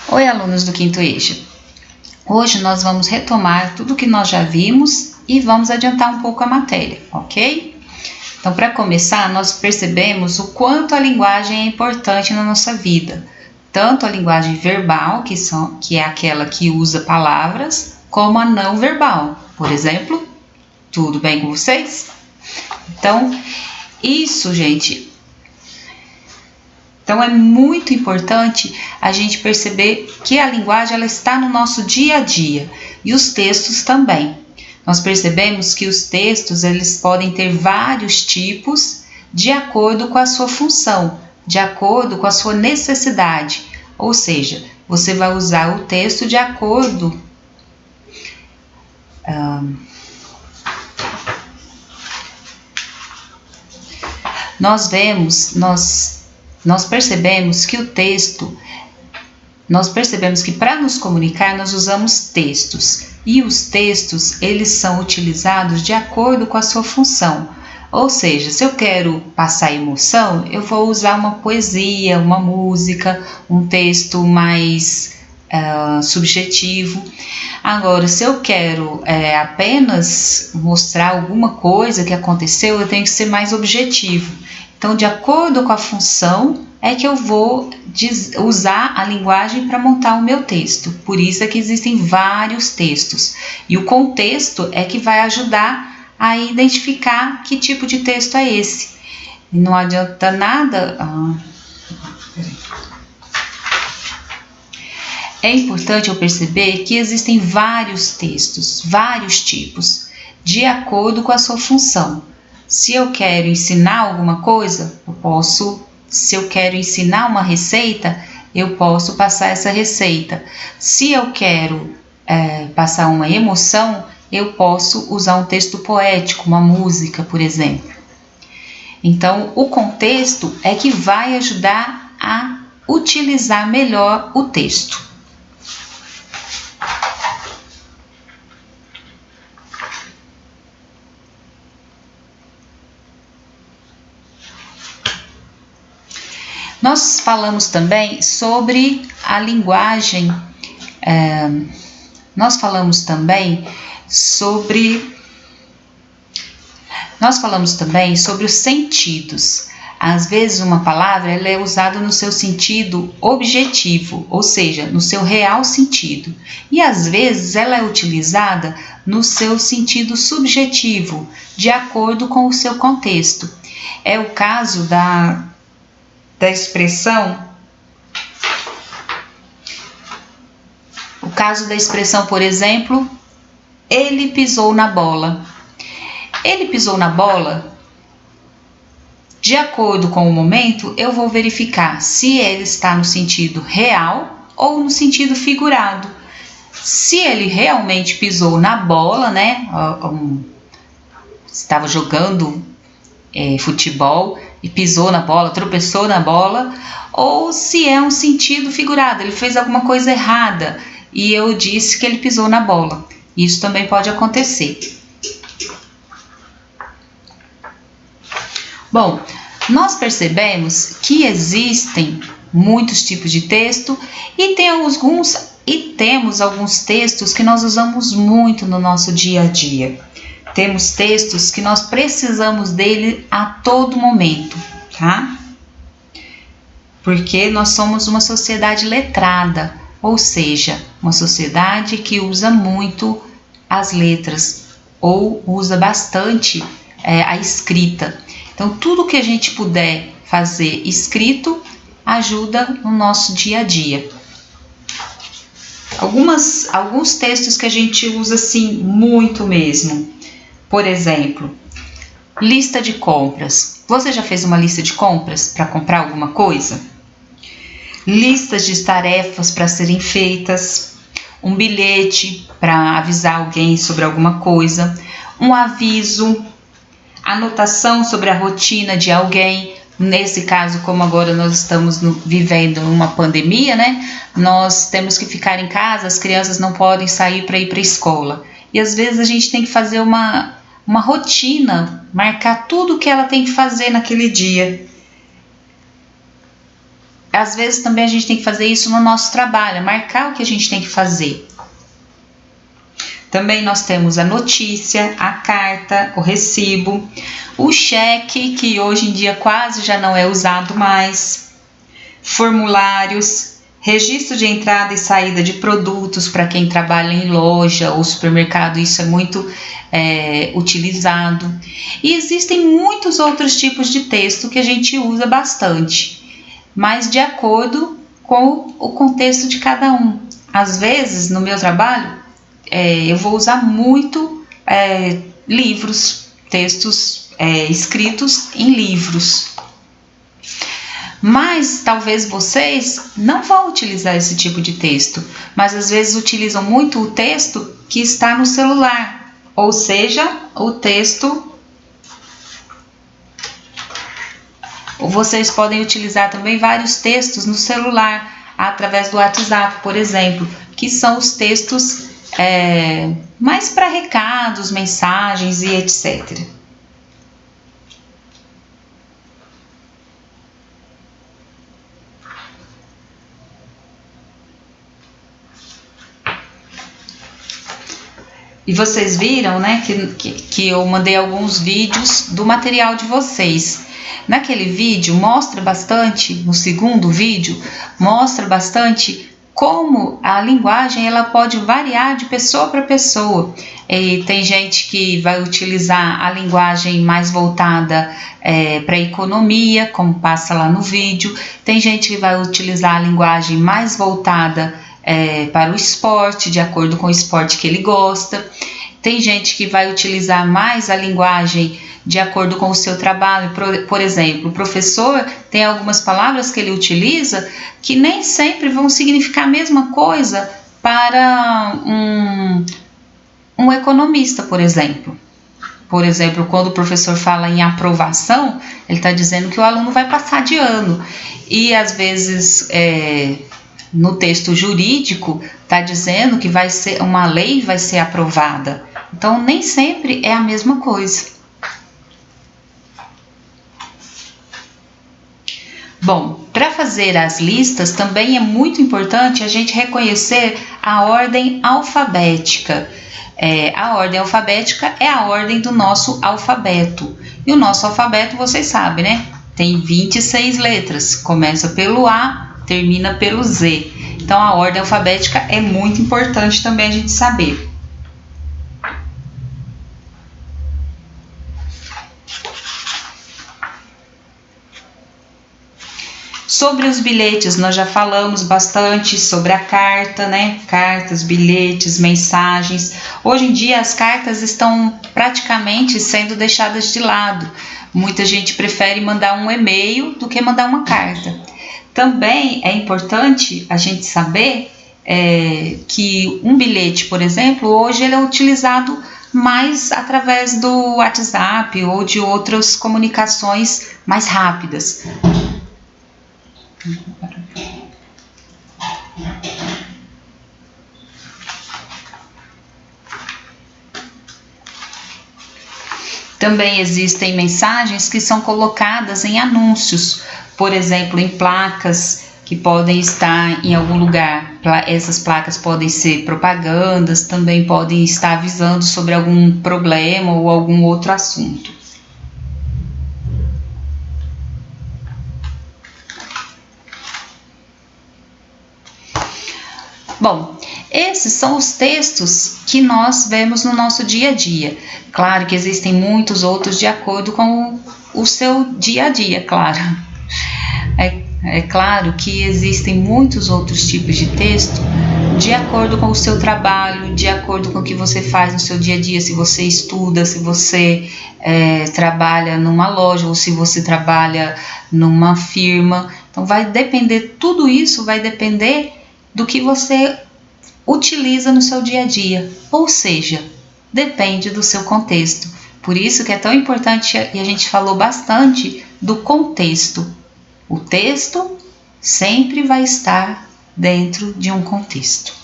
Oi, alunos do quinto eixo. Hoje nós vamos retomar tudo que nós já vimos e vamos adiantar um pouco a matéria, ok? Então, para começar, nós percebemos o quanto a linguagem é importante na nossa vida. Tanto a linguagem verbal, que é aquela que usa palavras, como a não verbal. Por exemplo, tudo bem com vocês? Então, isso, gente... Então é muito importante a gente perceber que a linguagem ela está no nosso dia a dia e os textos também. Nós percebemos que os textos eles podem ter vários tipos de acordo com a sua função, de acordo com a sua necessidade. Ou seja, você vai usar o texto de acordo Nós percebemos que o texto, nós percebemos que para nos comunicar nós usamos textos e os textos eles são utilizados de acordo com a sua função. Ou seja, se eu quero passar emoção, eu vou usar uma poesia, uma música, um texto mais subjetivo. Agora, se eu quero apenas mostrar alguma coisa que aconteceu, eu tenho que ser mais objetivo. Então, de acordo com a função, é que eu vou usar a linguagem para montar o meu texto. Por isso é que existem vários textos. E o contexto é que vai ajudar a identificar que tipo de texto é esse. E não adianta nada... É importante eu perceber que existem vários textos, vários tipos, de acordo com a sua função. Se eu quero ensinar alguma coisa, se eu quero ensinar uma receita, eu posso passar essa receita. Se eu quero passar uma emoção, eu posso usar um texto poético, uma música, por exemplo. Então, o contexto é que vai ajudar a utilizar melhor o texto. Nós falamos também sobre a linguagem, nós falamos também sobre os sentidos. Às vezes uma palavra ela é usada no seu sentido objetivo, ou seja, no seu real sentido. E às vezes ela é utilizada no seu sentido subjetivo, de acordo com o seu contexto. É o caso da expressão, por exemplo, ele pisou na bola. Ele pisou na bola, de acordo com o momento, eu vou verificar se ele está no sentido real ou no sentido figurado. Se ele realmente pisou na bola, né, estava jogando futebol e pisou na bola, tropeçou na bola, ou se é um sentido figurado, ele fez alguma coisa errada e eu disse que ele pisou na bola. Isso também pode acontecer. Bom, nós percebemos que existem muitos tipos de texto e temos alguns textos que nós usamos muito no nosso dia a dia. Temos textos que nós precisamos dele a todo momento, tá? Porque nós somos uma sociedade letrada, ou seja, uma sociedade que usa muito as letras ou usa bastante a escrita. Então, tudo que a gente puder fazer escrito ajuda no nosso dia a dia. Alguns textos que a gente usa assim muito mesmo. Por exemplo, lista de compras. Você já fez uma lista de compras para comprar alguma coisa? Listas de tarefas para serem feitas, um bilhete para avisar alguém sobre alguma coisa, um aviso, anotação sobre a rotina de alguém. Nesse caso, como agora nós estamos vivendo uma pandemia, né? Nós temos que ficar em casa, as crianças não podem sair para ir para a escola. E às vezes a gente tem que fazer uma rotina, marcar tudo o que ela tem que fazer naquele dia. às vezes também a gente tem que fazer isso no nosso trabalho, marcar o que a gente tem que fazer. Também nós temos a notícia, a carta, o recibo, o cheque, que hoje em dia quase já não é usado mais, formulários, registro de entrada e saída de produtos para quem trabalha em loja ou supermercado, isso é muito utilizado. E existem muitos outros tipos de texto que a gente usa bastante, mas de acordo com o contexto de cada um. Às vezes, no meu trabalho, eu vou usar muito livros, textos escritos em livros. Mas talvez vocês não vão utilizar esse tipo de texto, mas às vezes utilizam muito o texto que está no celular, ou seja, o texto. Vocês podem utilizar também vários textos no celular, através do WhatsApp, por exemplo, que são os textos mais para recados, mensagens e etc. E vocês viram, né, que eu mandei alguns vídeos do material de vocês. Naquele vídeo mostra bastante, no segundo vídeo, mostra bastante como a linguagem ela pode variar de pessoa para pessoa. E tem gente que vai utilizar a linguagem mais voltada para a economia, como passa lá no vídeo. Tem gente que vai utilizar a linguagem mais voltada para o esporte, de acordo com o esporte que ele gosta. Tem gente que vai utilizar mais a linguagem de acordo com o seu trabalho. Por exemplo, o professor tem algumas palavras que ele utiliza que nem sempre vão significar a mesma coisa para um economista, por exemplo. Por exemplo, quando o professor fala em aprovação, ele está dizendo que o aluno vai passar de ano. E às vezes no texto jurídico está dizendo que uma lei vai ser aprovada. Então nem sempre é a mesma coisa. Bom, para fazer as listas também é muito importante a gente reconhecer a ordem alfabética. A ordem alfabética é a ordem do nosso alfabeto. E o nosso alfabeto, vocês sabem, né? Tem 26 letras. Começa pelo A, termina pelo Z. Então a ordem alfabética é muito importante também a gente saber. Sobre os bilhetes, nós já falamos bastante sobre a carta, né? Cartas, bilhetes, mensagens. Hoje em dia as cartas estão praticamente sendo deixadas de lado. Muita gente prefere mandar um e-mail do que mandar uma carta. Também é importante a gente saber que um bilhete, por exemplo, hoje ele é utilizado mais através do WhatsApp ou de outras comunicações mais rápidas. Também existem mensagens que são colocadas em anúncios, por exemplo, em placas que podem estar em algum lugar. Essas placas podem ser propagandas, também podem estar avisando sobre algum problema ou algum outro assunto. Bom, esses são os textos que nós vemos no nosso dia a dia. Claro que existem muitos outros de acordo com o seu dia a dia, claro. É claro que existem muitos outros tipos de texto de acordo com o seu trabalho, de acordo com o que você faz no seu dia a dia, se você estuda, se você trabalha numa loja ou se você trabalha numa firma. Então vai depender, tudo isso vai depender do que você utiliza no seu dia a dia, ou seja, depende do seu contexto. Por isso que é tão importante, e a gente falou bastante do contexto. O texto sempre vai estar dentro de um contexto.